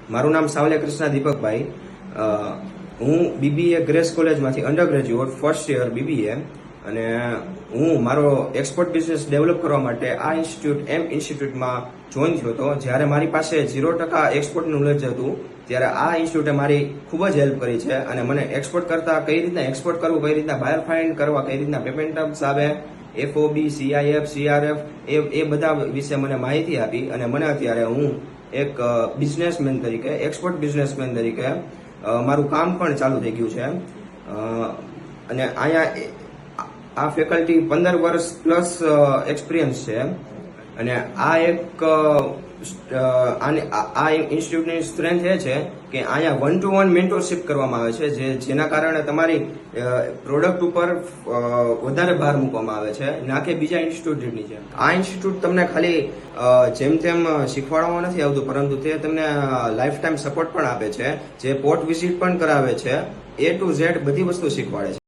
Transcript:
મારું નામ સાવલે કૃષ્ણા દીપકભાઈ. હું બીબીએ ગ્રેસ કોલેજમાંથી under graduate first year BBA, અને હું મારો એક્સપોર્ટ બિઝનેસ ડેવલપ કરવા માટે આ ઇન્સ્ટિટ્યૂટમાં જોઈન થયો હતો. જ્યારે મારી પાસે 0% એક્સપોર્ટ નોલેજ હતું, ત્યારે આ ઇન્સ્ટિટ્યૂટે મારી ખૂબ જ હેલ્પ કરી છે અને મને એક્સપોર્ટ કરતા કઈ રીતના એક્સપોર્ટ કરવું, કઈ રીતના બાયર ફાઇન્ડ કરવા, કઈ રીતના પેમેન્ટ ટર્મ્સ આવે, FOB, CIF, CRF એ બધા વિશે મને માહિતી આપી. અને મને અત્યારે હું એક બિઝનેસમેન તરીકે, એક્સપોર્ટ બિઝનેસમેન તરીકે મારું કામ પણ ચાલુ થઈ ગયું છે. અને અહીંયા આ ફેકલ્ટી 15 વર્ષ પ્લસ એક્સપિરિયન્સ છે. અને આ ઇન્સ્ટિટ્યૂટની સ્ટ્રેન્થ એ છે કે અહીંયા 1-to-1 મેન્ટરશિપ કરવામાં આવે છે, જેના કારણે તમારી પ્રોડક્ટ ઉપર વધારે ભાર મૂકવામાં આવે છે, ના કે બીજા ઇન્સ્ટિટ્યૂટની જેમ. આ ઇન્સ્ટિટ્યૂટ તમને ખાલી જેમ તેમ શીખવાડવામાં નથી આવતું, પરંતુ તે તમને લાઈફ ટાઈમ સપોર્ટ પણ આપે છે, જે પોર્ટ વિઝિટ પણ કરાવે છે, A to Z બધી વસ્તુ શીખવાડે છે.